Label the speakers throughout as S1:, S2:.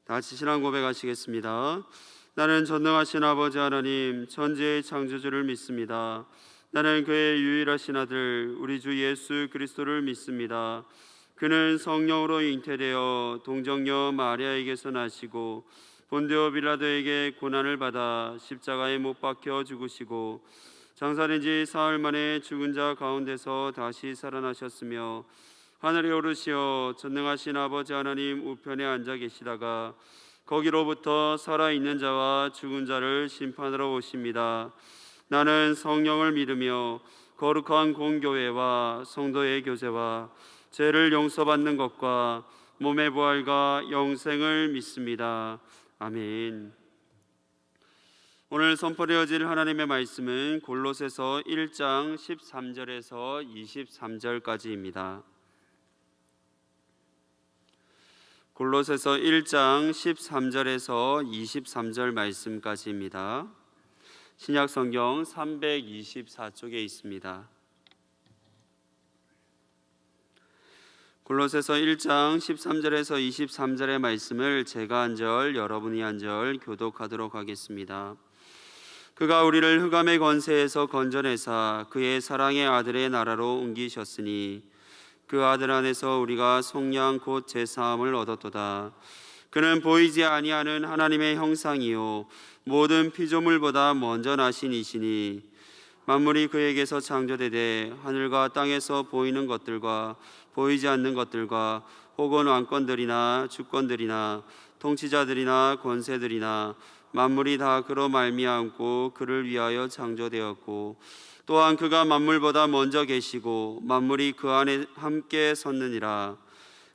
S1: 다 같이 신앙 고백하시겠습니다. 나는 전능하신 아버지 하나님 천지의 창조주를 믿습니다. 나는 그의 유일하신 아들 우리 주 예수 그리스도를 믿습니다. 그는 성령으로 잉태되어 동정녀 마리아에게서 나시고 본디오 빌라도에게 고난을 받아 십자가에 못 박혀 죽으시고 장사된 지 사흘 만에 죽은 자 가운데서 다시 살아나셨으며 하늘에 오르시어 전능하신 아버지 하나님 우편에 앉아 계시다가 거기로부터 살아있는 자와 죽은 자를 심판하러 오십니다. 나는 성령을 믿으며 거룩한 공교회와 성도의 교제와 죄를 용서받는 것과 몸의 부활과 영생을 믿습니다. 아멘. 오늘 선포되어질 하나님의 말씀은 골로새서 1장 13절에서 23절까지입니다. 골로새서 1장 13절에서 23절 말씀까지입니다. 신약성경 324쪽에 있습니다. 골로새서 1장 13절에서 23절의 말씀을 제가 한 절, 여러분이 한 절 교독하도록 하겠습니다. 그가 우리를 흑암의 권세에서 건져내사 그의 사랑의 아들의 나라로 옮기셨으니 그 아들 안에서 우리가 속량 곧 제사함을 얻었도다. 그는 보이지 아니하는 하나님의 형상이요 모든 피조물보다 먼저 나신 이시니 만물이 그에게서 창조되되 하늘과 땅에서 보이는 것들과 보이지 않는 것들과 혹은 왕권들이나 주권들이나 통치자들이나 권세들이나 만물이 다 그로 말미암고 그를 위하여 창조되었고 또한 그가 만물보다 먼저 계시고 만물이 그 안에 함께 섰느니라.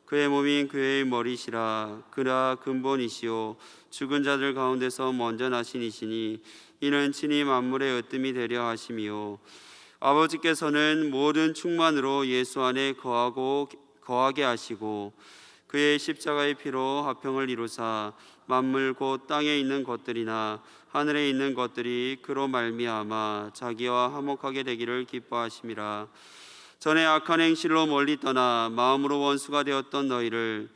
S1: 그의 몸인 그의 머리시라. 그라 근본이시요 죽은 자들 가운데서 먼저 나신 이시니 이는 친히 만물의 으뜸이 되려 하심이요 아버지께서는 모든 충만으로 예수 안에 거하게 하시고 그의 십자가의 피로 화평을 이루사 만물 곧 땅에 있는 것들이나 하늘에 있는 것들이 그로 말미암아 자기와 화목하게 되기를 기뻐하심이라. 전에 악한 행실로 멀리 떠나 마음으로 원수가 되었던 너희를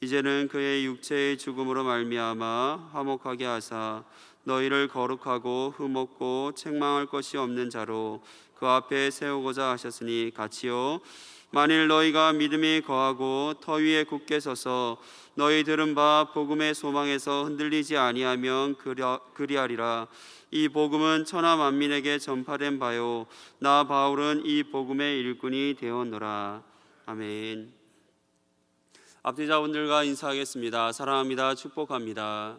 S1: 이제는 그의 육체의 죽음으로 말미암아 화목하게 하사 너희를 거룩하고 흠없고 책망할 것이 없는 자로 그 앞에 세우고자 하셨으니 같이요 만일 너희가 믿음이 거하고 터 위에 굳게 서서 너희 들은 바 복음의 소망에서 흔들리지 아니하면 그리하리라. 이 복음은 천하 만민에게 전파된 바요 나 바울은 이 복음의 일꾼이 되었노라. 아멘. 앞뒤자분들과 인사하겠습니다. 사랑합니다. 축복합니다.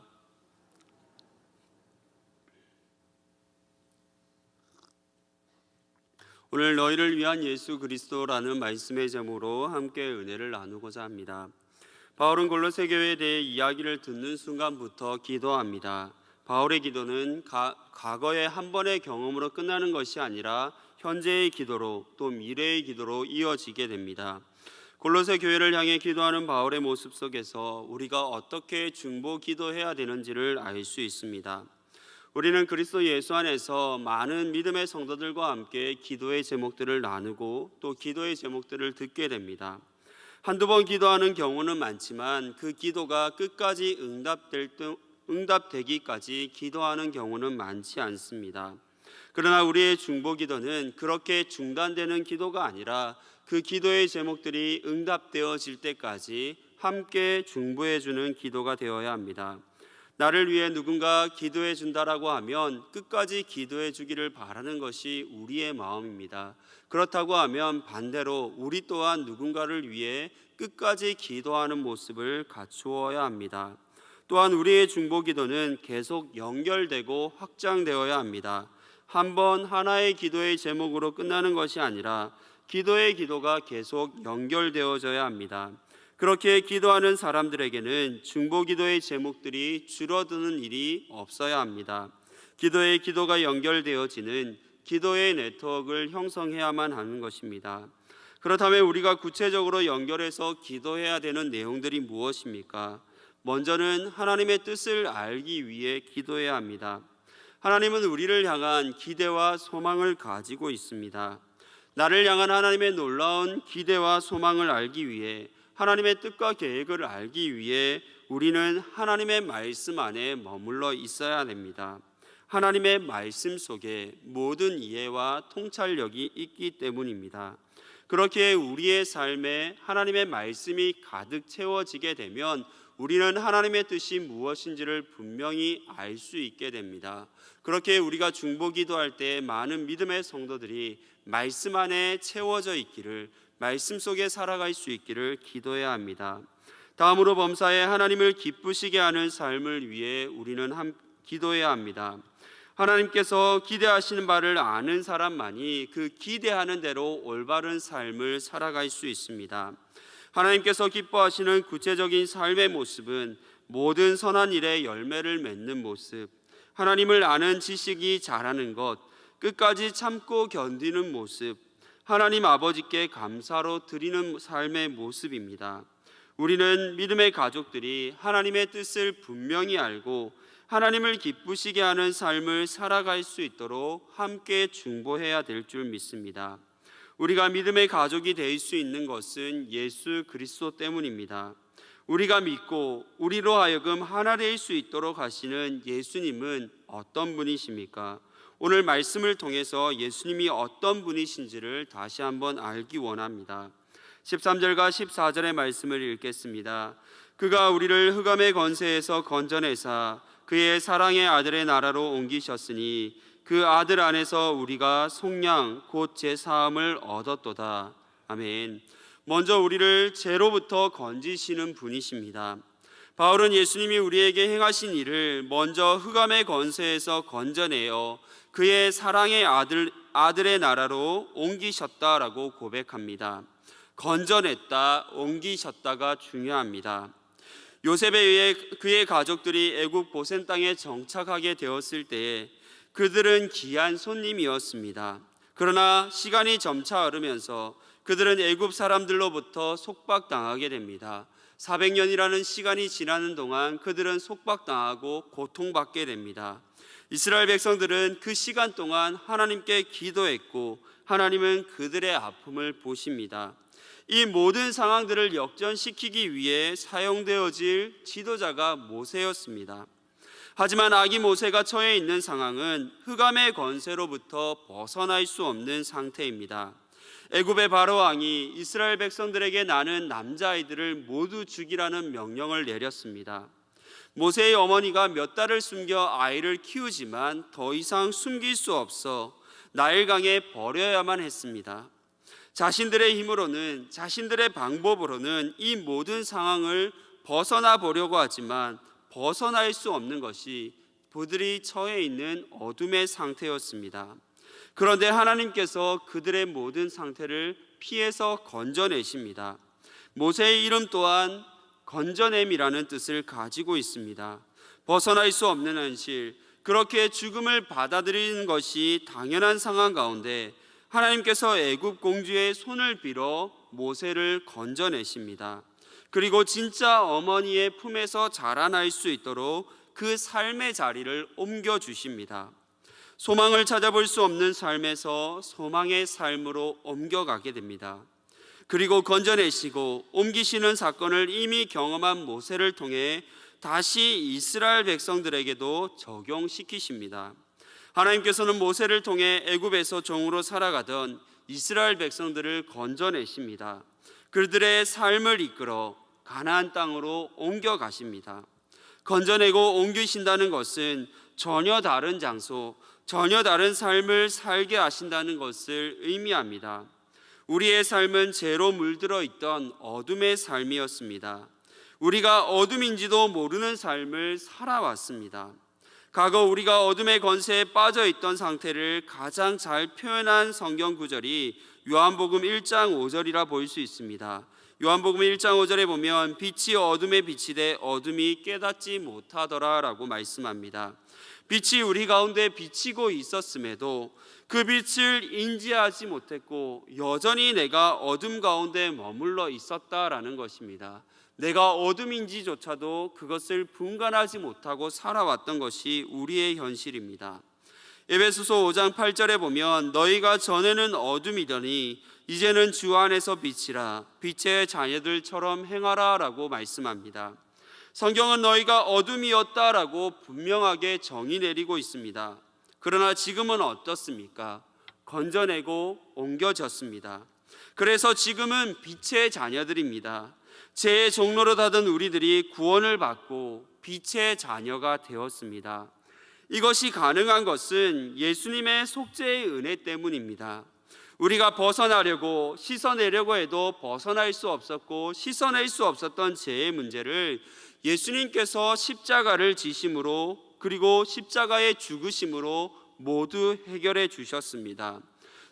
S1: 오늘 너희를 위한 예수 그리스도라는 말씀의 제목으로 함께 은혜를 나누고자 합니다. 바울은 골로새 교회에 대해 이야기를 듣는 순간부터 기도합니다. 바울의 기도는 과거의 한 번의 경험으로 끝나는 것이 아니라 현재의 기도로 또 미래의 기도로 이어지게 됩니다. 골로새 교회를 향해 기도하는 바울의 모습 속에서 우리가 어떻게 중보 기도해야 되는지를 알 수 있습니다. 우리는 그리스도 예수 안에서 많은 믿음의 성도들과 함께 기도의 제목들을 나누고 또 기도의 제목들을 듣게 됩니다. 한두 번 기도하는 경우는 많지만 그 기도가 끝까지 응답되기까지 기도하는 경우는 많지 않습니다. 그러나 우리의 중보 기도는 그렇게 중단되는 기도가 아니라 그 기도의 제목들이 응답되어질 때까지 함께 중보해 주는 기도가 되어야 합니다. 나를 위해 누군가 기도해 준다라고 하면 끝까지 기도해 주기를 바라는 것이 우리의 마음입니다. 그렇다고 하면 반대로 우리 또한 누군가를 위해 끝까지 기도하는 모습을 갖추어야 합니다. 또한 우리의 중보 기도는 계속 연결되고 확장되어야 합니다. 한 번 하나의 기도의 제목으로 끝나는 것이 아니라 기도의 기도가 계속 연결되어져야 합니다. 그렇게 기도하는 사람들에게는 중보 기도의 제목들이 줄어드는 일이 없어야 합니다. 기도의 기도가 연결되어지는 기도의 네트워크를 형성해야만 하는 것입니다. 그렇다면 우리가 구체적으로 연결해서 기도해야 되는 내용들이 무엇입니까? 먼저는 하나님의 뜻을 알기 위해 기도해야 합니다. 하나님은 우리를 향한 기대와 소망을 가지고 있습니다. 나를 향한 하나님의 놀라운 기대와 소망을 알기 위해 하나님의 뜻과 계획을 알기 위해 우리는 하나님의 말씀 안에 머물러 있어야 됩니다. 하나님의 말씀 속에 모든 이해와 통찰력이 있기 때문입니다. 그렇게 우리의 삶에 하나님의 말씀이 가득 채워지게 되면 우리는 하나님의 뜻이 무엇인지를 분명히 알 수 있게 됩니다. 그렇게 우리가 중보기도할 때 많은 믿음의 성도들이 말씀 안에 채워져 있기를, 말씀 속에 살아갈 수 있기를 기도해야 합니다. 다음으로 범사에 하나님을 기쁘시게 하는 삶을 위해 우리는 기도해야 합니다. 하나님께서 기대하시는 바를 아는 사람만이 그 기대하는 대로 올바른 삶을 살아갈 수 있습니다. 하나님께서 기뻐하시는 구체적인 삶의 모습은 모든 선한 일에 열매를 맺는 모습, 하나님을 아는 지식이 자라는 것, 끝까지 참고 견디는 모습, 하나님 아버지께 감사로 드리는 삶의 모습입니다. 우리는 믿음의 가족들이 하나님의 뜻을 분명히 알고 하나님을 기쁘시게 하는 삶을 살아갈 수 있도록 함께 중보해야 될 줄 믿습니다. 우리가 믿음의 가족이 될 수 있는 것은 예수 그리스도 때문입니다. 우리가 믿고 우리로 하여금 하나 될 수 있도록 하시는 예수님은 어떤 분이십니까? 오늘 말씀을 통해서 예수님이 어떤 분이신지를 다시 한번 알기 원합니다. 13절과 14절의 말씀을 읽겠습니다. 그가 우리를 흑암의 권세에서 건져내사 그의 사랑의 아들의 나라로 옮기셨으니 그 아들 안에서 우리가 속량 곧 제사함을 얻었도다. 아멘. 먼저 우리를 죄로부터 건지시는 분이십니다. 바울은 예수님이 우리에게 행하신 일을 먼저 흑암의 권세에서 건져내어 그의 사랑의 아들의 나라로 옮기셨다라고 고백합니다. 건져냈다, 옮기셨다가 중요합니다. 요셉에 의해 그의 가족들이 애굽 고센 땅에 정착하게 되었을 때에 그들은 귀한 손님이었습니다. 그러나 시간이 점차 흐르면서 그들은 애굽 사람들로부터 속박당하게 됩니다. 400년이라는 시간이 지나는 동안 그들은 속박당하고 고통받게 됩니다. 이스라엘 백성들은 그 시간 동안 하나님께 기도했고 하나님은 그들의 아픔을 보십니다. 이 모든 상황들을 역전시키기 위해 사용되어질 지도자가 모세였습니다. 하지만 아기 모세가 처해 있는 상황은 흑암의 권세로부터 벗어날 수 없는 상태입니다. 애굽의 바로 왕이 이스라엘 백성들에게 나는 남자아이들을 모두 죽이라는 명령을 내렸습니다. 모세의 어머니가 몇 달을 숨겨 아이를 키우지만 더 이상 숨길 수 없어 나일강에 버려야만 했습니다. 자신들의 힘으로는, 자신들의 방법으로는 이 모든 상황을 벗어나 보려고 하지만 벗어날 수 없는 것이 그들이 처해 있는 어둠의 상태였습니다. 그런데 하나님께서 그들의 모든 상태를 피해서 건져내십니다. 모세의 이름 또한 건져냄이라는 뜻을 가지고 있습니다. 벗어날 수 없는 현실, 그렇게 죽음을 받아들이는 것이 당연한 상황 가운데 하나님께서 애굽 공주의 손을 빌어 모세를 건져내십니다. 그리고 진짜 어머니의 품에서 자라날 수 있도록 그 삶의 자리를 옮겨주십니다. 소망을 찾아볼 수 없는 삶에서 소망의 삶으로 옮겨가게 됩니다. 그리고 건져내시고 옮기시는 사건을 이미 경험한 모세를 통해 다시 이스라엘 백성들에게도 적용시키십니다. 하나님께서는 모세를 통해 애굽에서 종으로 살아가던 이스라엘 백성들을 건져내십니다. 그들의 삶을 이끌어 가나안 땅으로 옮겨가십니다. 건져내고 옮기신다는 것은 전혀 다른 장소, 전혀 다른 삶을 살게 하신다는 것을 의미합니다. 우리의 삶은 죄로 물들어 있던 어둠의 삶이었습니다. 우리가 어둠인지도 모르는 삶을 살아왔습니다. 과거 우리가 어둠의 권세에 빠져 있던 상태를 가장 잘 표현한 성경 구절이 요한복음 1장 5절이라 볼 수 있습니다. 요한복음 1장 5절에 보면 빛이 어둠에 비치되 어둠이 깨닫지 못하더라라고 말씀합니다. 빛이 우리 가운데 비치고 있었음에도 그 빛을 인지하지 못했고 여전히 내가 어둠 가운데 머물러 있었다라는 것입니다. 내가 어둠인지조차도 그것을 분간하지 못하고 살아왔던 것이 우리의 현실입니다. 에베소서 5장 8절에 보면 너희가 전에는 어둠이더니 이제는 주 안에서 빛이라 빛의 자녀들처럼 행하라 라고 말씀합니다. 성경은 너희가 어둠이었다라고 분명하게 정의 내리고 있습니다. 그러나 지금은 어떻습니까? 건져내고 옮겨졌습니다. 그래서 지금은 빛의 자녀들입니다. 죄의 종로로 닫은 우리들이 구원을 받고 빛의 자녀가 되었습니다. 이것이 가능한 것은 예수님의 속죄의 은혜 때문입니다. 우리가 벗어나려고 씻어내려고 해도 벗어날 수 없었고 씻어낼 수 없었던 죄의 문제를 예수님께서 십자가를 지심으로 그리고 십자가의 죽으심으로 모두 해결해 주셨습니다.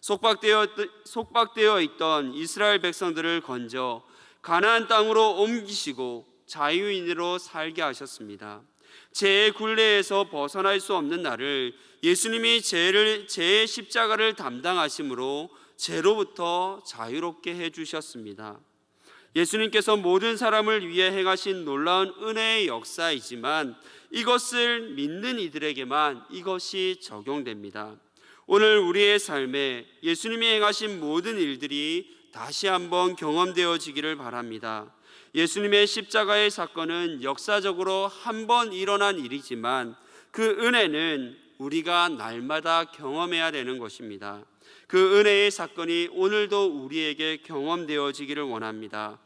S1: 속박되어 있던 이스라엘 백성들을 건져 가나안 땅으로 옮기시고 자유인으로 살게 하셨습니다. 죄의 굴레에서 벗어날 수 없는 나를 예수님이 죄의 십자가를 담당하심으로 죄로부터 자유롭게 해주셨습니다. 예수님께서 모든 사람을 위해 행하신 놀라운 은혜의 역사이지만 이것을 믿는 이들에게만 이것이 적용됩니다. 오늘 우리의 삶에 예수님이 행하신 모든 일들이 다시 한번 경험되어지기를 바랍니다. 예수님의 십자가의 사건은 역사적으로 한 번 일어난 일이지만 그 은혜는 우리가 날마다 경험해야 되는 것입니다. 그 은혜의 사건이 오늘도 우리에게 경험되어지기를 원합니다.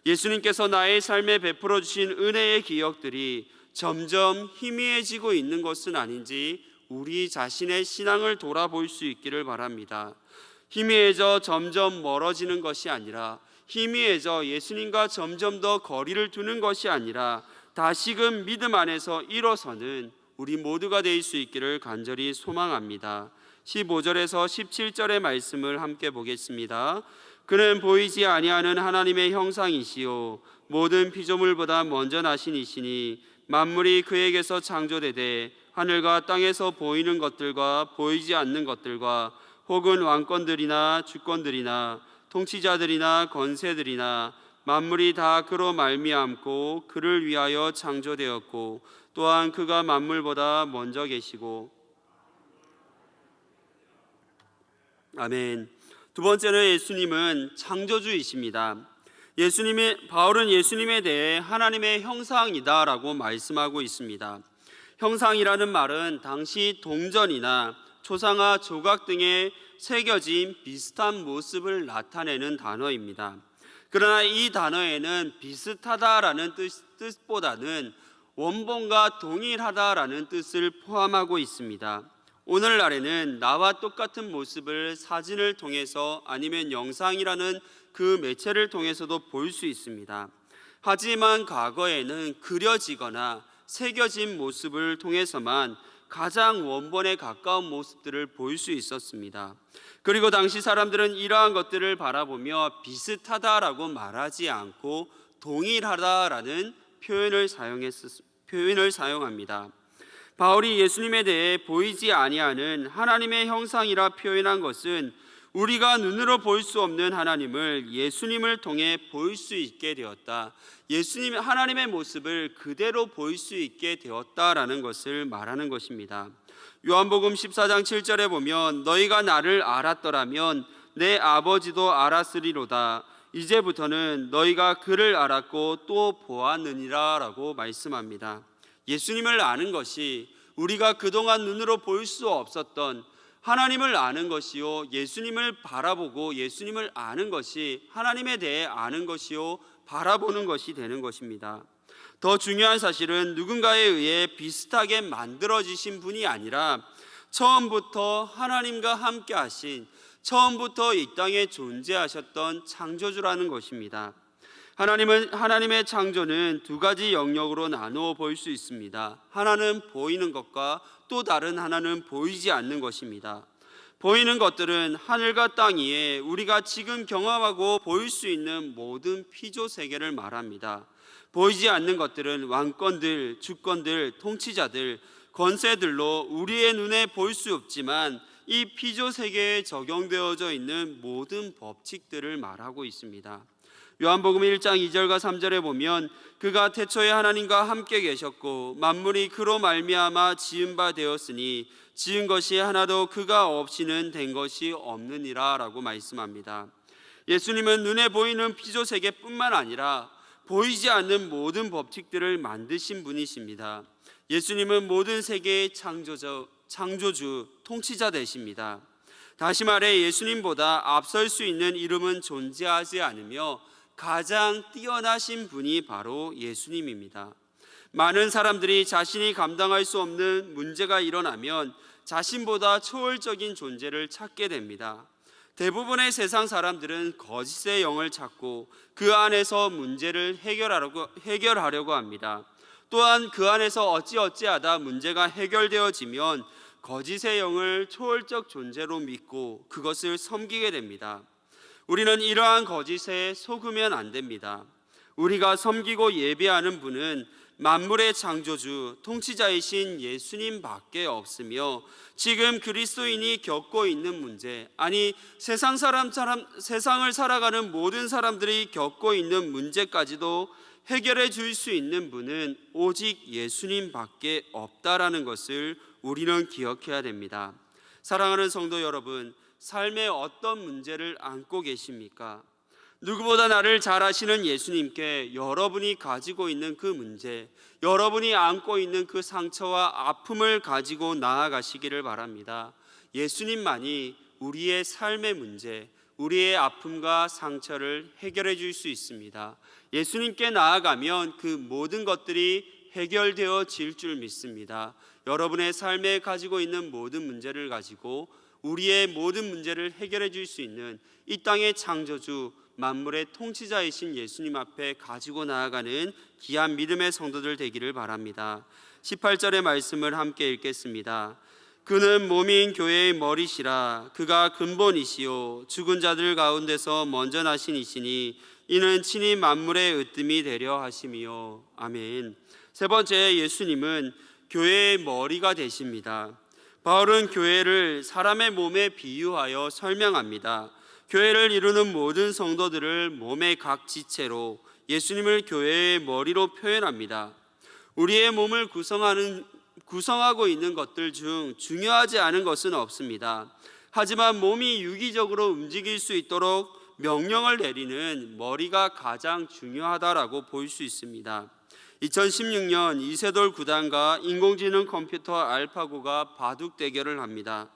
S1: 예수님께서 나의 삶에 베풀어 주신 은혜의 기억들이 점점 희미해지고 있는 것은 아닌지 우리 자신의 신앙을 돌아볼 수 있기를 바랍니다. 희미해져 점점 멀어지는 것이 아니라 희미해져 예수님과 점점 더 거리를 두는 것이 아니라 다시금 믿음 안에서 일어서는 우리 모두가 될 수 있기를 간절히 소망합니다. 15절에서 17절의 말씀을 함께 보겠습니다. 그는 보이지 아니하는 하나님의 형상이시요 모든 피조물보다 먼저 나신 이시니 만물이 그에게서 창조되되 하늘과 땅에서 보이는 것들과 보이지 않는 것들과 혹은 왕권들이나 주권들이나 통치자들이나 권세들이나 만물이 다 그로 말미암고 그를 위하여 창조되었고 또한 그가 만물보다 먼저 계시고. 아멘. 두 번째는 예수님은 창조주이십니다. 바울은 예수님에 대해 하나님의 형상이다라고 말씀하고 있습니다. 형상이라는 말은 당시 동전이나 초상화 조각 등에 새겨진 비슷한 모습을 나타내는 단어입니다. 그러나 이 단어에는 비슷하다라는 뜻보다는 원본과 동일하다라는 뜻을 포함하고 있습니다. 오늘날에는 나와 똑같은 모습을 사진을 통해서 아니면 영상이라는 그 매체를 통해서도 볼 수 있습니다. 하지만 과거에는 그려지거나 새겨진 모습을 통해서만 가장 원본에 가까운 모습들을 볼 수 있었습니다. 그리고 당시 사람들은 이러한 것들을 바라보며 비슷하다라고 말하지 않고 동일하다라는 표현을 사용합니다. 바울이 예수님에 대해 보이지 아니하는 하나님의 형상이라 표현한 것은 우리가 눈으로 볼 수 없는 하나님을 예수님을 통해 볼 수 있게 되었다. 하나님의 모습을 그대로 볼 수 있게 되었다라는 것을 말하는 것입니다. 요한복음 14장 7절에 보면 너희가 나를 알았더라면 내 아버지도 알았으리로다. 이제부터는 너희가 그를 알았고 또 보았느니라 라고 말씀합니다. 예수님을 아는 것이 우리가 그동안 눈으로 볼 수 없었던 하나님을 아는 것이요, 예수님을 바라보고 예수님을 아는 것이 하나님에 대해 아는 것이요, 바라보는 것이 되는 것입니다. 더 중요한 사실은 누군가에 의해 비슷하게 만들어지신 분이 아니라 처음부터 하나님과 함께 하신, 처음부터 이 땅에 존재하셨던 창조주라는 것입니다. 하나님의 창조는 두 가지 영역으로 나누어 볼 수 있습니다. 하나는 보이는 것과 또 다른 하나는 보이지 않는 것입니다. 보이는 것들은 하늘과 땅 위에 우리가 지금 경험하고 보일 수 있는 모든 피조 세계를 말합니다. 보이지 않는 것들은 왕권들, 주권들, 통치자들, 권세들로 우리의 눈에 볼 수 없지만 이 피조 세계에 적용되어져 있는 모든 법칙들을 말하고 있습니다. 요한복음 1장 2절과 3절에 보면 그가 태초에 하나님과 함께 계셨고 만물이 그로 말미암아 지은 바 되었으니 지은 것이 하나도 그가 없이는 된 것이 없느니라 라고 말씀합니다. 예수님은 눈에 보이는 피조 세계뿐만 아니라 보이지 않는 모든 법칙들을 만드신 분이십니다. 예수님은 모든 세계의 창조주, 통치자 되십니다. 다시 말해 예수님보다 앞설 수 있는 이름은 존재하지 않으며 가장 뛰어나신 분이 바로 예수님입니다. 많은 사람들이 자신이 감당할 수 없는 문제가 일어나면 자신보다 초월적인 존재를 찾게 됩니다. 대부분의 세상 사람들은 거짓의 영을 찾고 그 안에서 문제를 해결하려고 합니다. 또한 그 안에서 어찌하다 문제가 해결되어지면 거짓의 영을 초월적 존재로 믿고 그것을 섬기게 됩니다. 우리는 이러한 거짓에 속으면 안 됩니다. 우리가 섬기고 예배하는 분은 만물의 창조주, 통치자이신 예수님밖에 없으며 지금 그리스도인이 겪고 있는 문제, 아니 세상을 살아가는 모든 사람들이 겪고 있는 문제까지도 해결해 줄 수 있는 분은 오직 예수님밖에 없다라는 것을 우리는 기억해야 됩니다. 사랑하는 성도 여러분, 삶의 어떤 문제를 안고 계십니까? 누구보다 나를 잘 아시는 예수님께 여러분이 가지고 있는 그 문제, 여러분이 안고 있는 그 상처와 아픔을 가지고 나아가시기를 바랍니다. 예수님만이 우리의 삶의 문제, 우리의 아픔과 상처를 해결해 줄 수 있습니다. 예수님께 나아가면 그 모든 것들이 해결되어질 줄 믿습니다. 여러분의 삶에 가지고 있는 모든 문제를 가지고 우리의 모든 문제를 해결해 줄 수 있는 이 땅의 창조주, 만물의 통치자이신 예수님 앞에 가지고 나아가는 귀한 믿음의 성도들 되기를 바랍니다. 18절의 말씀을 함께 읽겠습니다. 그는 몸인 교회의 머리시라. 그가 근본이시요 죽은 자들 가운데서 먼저 나신 이시니 이는 친히 만물의 으뜸이 되려 하심이요. 아멘. 세 번째, 예수님은 교회의 머리가 되십니다. 바울은 교회를 사람의 몸에 비유하여 설명합니다. 교회를 이루는 모든 성도들을 몸의 각 지체로 예수님을 교회의 머리로 표현합니다. 우리의 몸을 구성하고 있는 것들 중 중요하지 않은 것은 없습니다. 하지만 몸이 유기적으로 움직일 수 있도록 명령을 내리는 머리가 가장 중요하다라고 볼 수 있습니다. 2016년 이세돌 구단과 인공지능 컴퓨터 알파고가 바둑 대결을 합니다.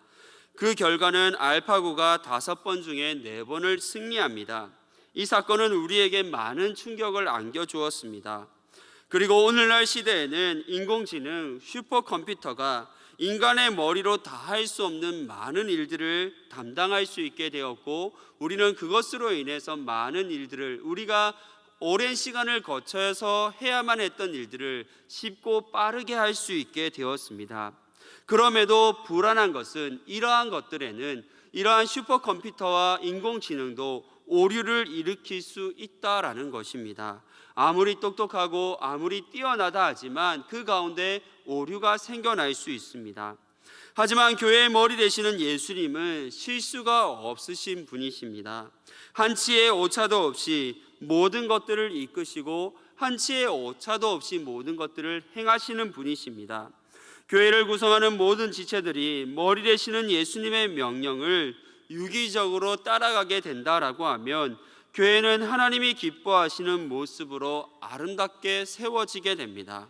S1: 그 결과는 알파고가 5번 중에 4번을 승리합니다. 이 사건은 우리에게 많은 충격을 안겨주었습니다. 그리고 오늘날 시대에는 인공지능, 슈퍼컴퓨터가 인간의 머리로 다 할 수 없는 많은 일들을 담당할 수 있게 되었고, 우리는 그것으로 인해서 많은 일들을, 우리가 오랜 시간을 거쳐서 해야만 했던 일들을 쉽고 빠르게 할 수 있게 되었습니다. 그럼에도 불안한 것은 이러한 것들에는 이러한 슈퍼컴퓨터와 인공지능도 오류를 일으킬 수 있다라는 것입니다. 아무리 똑똑하고 아무리 뛰어나다 하지만 그 가운데 오류가 생겨날 수 있습니다. 하지만 교회의 머리 되시는 예수님은 실수가 없으신 분이십니다. 한치의 오차도 없이 모든 것들을 이끄시고 한치의 오차도 없이 모든 것들을 행하시는 분이십니다. 교회를 구성하는 모든 지체들이 머리 되시는 예수님의 명령을 유기적으로 따라가게 된다라고 하면 교회는 하나님이 기뻐하시는 모습으로 아름답게 세워지게 됩니다.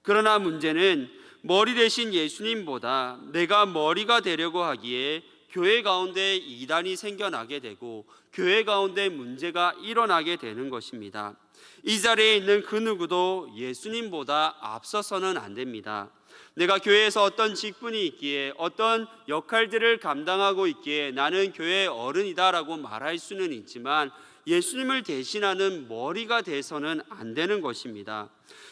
S1: 그러나 문제는 머리 되신 예수님보다 내가 머리가 되려고 하기에 교회 가운데 이단이 생겨나게 되고 교회 가운데 문제가 일어나게 되는 것입니다. 이 자리에 있는 그 누구도 예수님보다 앞서서는 안 됩니다. 내가 교회에서 어떤 직분이 있기에 어떤 역할들을 감당하고 있기에 나는 교회의 어른이다라고 말할 수는 있지만 예수님을 대신하는 머리가 돼서는 안 되는 것입니다.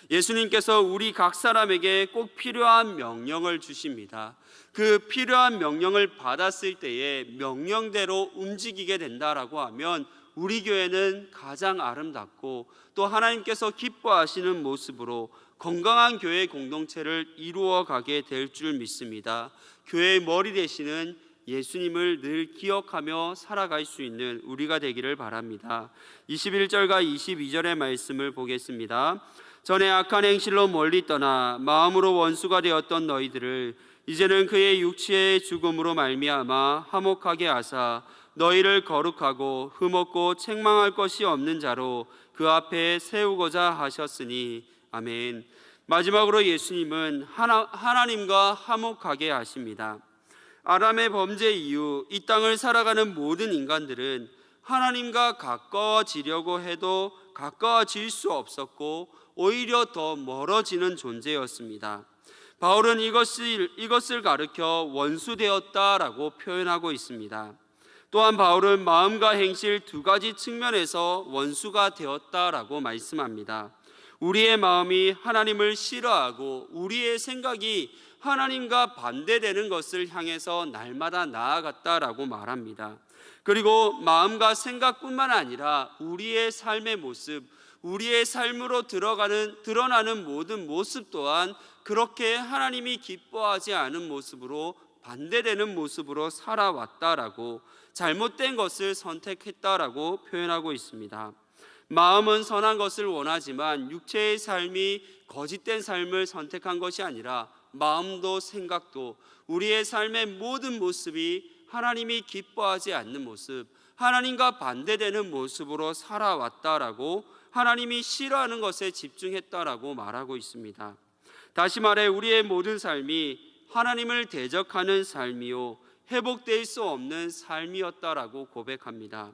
S1: 예수님께서 우리 각 사람에게 꼭 필요한 명령을 주십니다. 그 필요한 명령을 받았을 때에 명령대로 움직이게 된다라고 하면 우리 교회는 가장 아름답고 또 하나님께서 기뻐하시는 모습으로 건강한 교회 공동체를 이루어가게 될 줄 믿습니다. 교회의 머리 되시는 예수님을 늘 기억하며 살아갈 수 있는 우리가 되기를 바랍니다. 21절과 22절의 말씀을 보겠습니다. 전에 악한 행실로 멀리 떠나 마음으로 원수가 되었던 너희들을 이제는 그의 육체의 죽음으로 말미암아 화목하게 하사 너희를 거룩하고 흠없고 책망할 것이 없는 자로 그 앞에 세우고자 하셨으니 아멘. 마지막으로 예수님은 하나님과 화목하게 하십니다. 아담의 범죄 이후 이 땅을 살아가는 모든 인간들은 하나님과 가까워지려고 해도 가까워질 수 없었고 오히려 더 멀어지는 존재였습니다. 바울은 이것을 가르쳐 원수되었다라고 표현하고 있습니다. 또한 바울은 마음과 행실 두 가지 측면에서 원수가 되었다라고 말씀합니다. 우리의 마음이 하나님을 싫어하고 우리의 생각이 하나님과 반대되는 것을 향해서 날마다 나아갔다라고 말합니다. 그리고 마음과 생각뿐만 아니라 우리의 삶의 모습, 우리의 삶으로 드러나는 모든 모습 또한 그렇게 하나님이 기뻐하지 않은 모습으로 반대되는 모습으로 살아왔다라고, 잘못된 것을 선택했다라고 표현하고 있습니다. 마음은 선한 것을 원하지만 육체의 삶이 거짓된 삶을 선택한 것이 아니라 마음도 생각도 우리의 삶의 모든 모습이 하나님이 기뻐하지 않는 모습, 하나님과 반대되는 모습으로 살아왔다라고, 하나님이 싫어하는 것에 집중했다라고 말하고 있습니다. 다시 말해 우리의 모든 삶이 하나님을 대적하는 삶이요 회복될 수 없는 삶이었다라고 고백합니다.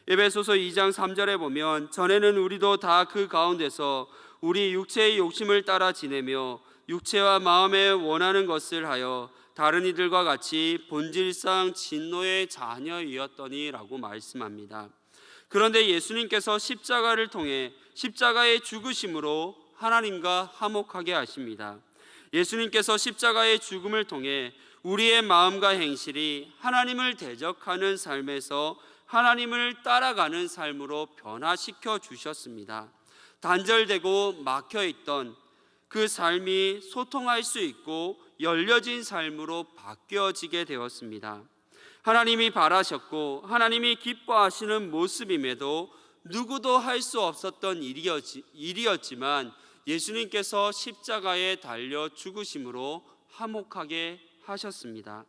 S1: 에베소서 2장 3절에 보면 전에는 우리도 다 그 가운데서 우리 육체의 욕심을 따라 지내며 육체와 마음에 원하는 것을 하여 다른 이들과 같이 본질상 진노의 자녀이었더니라고 말씀합니다. 그런데 예수님께서 십자가를 통해 십자가의 죽으심으로 하나님과 화목하게 하십니다. 예수님께서 십자가의 죽음을 통해 우리의 마음과 행실이 하나님을 대적하는 삶에서 하나님을 따라가는 삶으로 변화시켜 주셨습니다. 단절되고 막혀있던 그 삶이 소통할 수 있고 열려진 삶으로 바뀌어지게 되었습니다. 하나님이 바라셨고 하나님이 기뻐하시는 모습임에도 누구도 할 수 없었던 일이었지만 예수님께서 십자가에 달려 죽으심으로 화목하게 하셨습니다.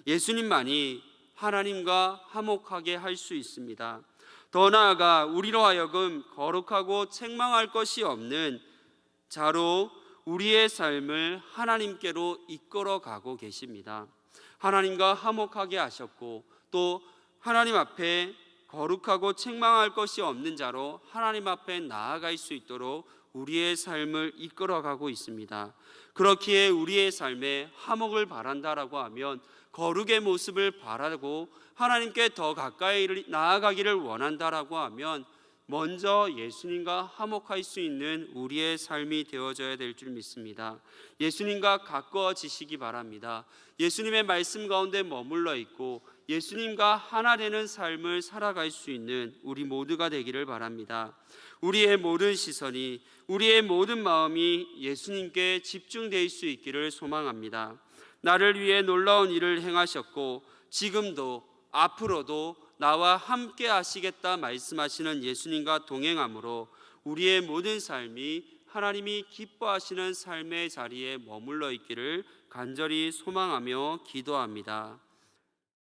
S1: 예수님만이 하나님과 화목하게 할 수 있습니다. 더 나아가 우리로 하여금 거룩하고 책망할 것이 없는 자로 우리의 삶을 하나님께로 이끌어가고 계십니다. 하나님과 화목하게 하셨고 또 하나님 앞에 거룩하고 책망할 것이 없는 자로 하나님 앞에 나아갈 수 있도록 우리의 삶을 이끌어가고 있습니다. 그렇기에 우리의 삶에 화목을 바란다라고 하면 거룩의 모습을 바라고 하나님께 더 가까이 나아가기를 원한다라고 하면 먼저 예수님과 화목할 수 있는 우리의 삶이 되어져야 될 줄 믿습니다. 예수님과 가까워지시기 바랍니다. 예수님의 말씀 가운데 머물러 있고 예수님과 하나 되는 삶을 살아갈 수 있는 우리 모두가 되기를 바랍니다. 우리의 모든 시선이, 우리의 모든 마음이 예수님께 집중될 수 있기를 소망합니다. 나를 위해 놀라운 일을 행하셨고 지금도 앞으로도 나와 함께 하시겠다 말씀하시는 예수님과 동행함으로 우리의 모든 삶이 하나님이 기뻐하시는 삶의 자리에 머물러 있기를 간절히 소망하며 기도합니다.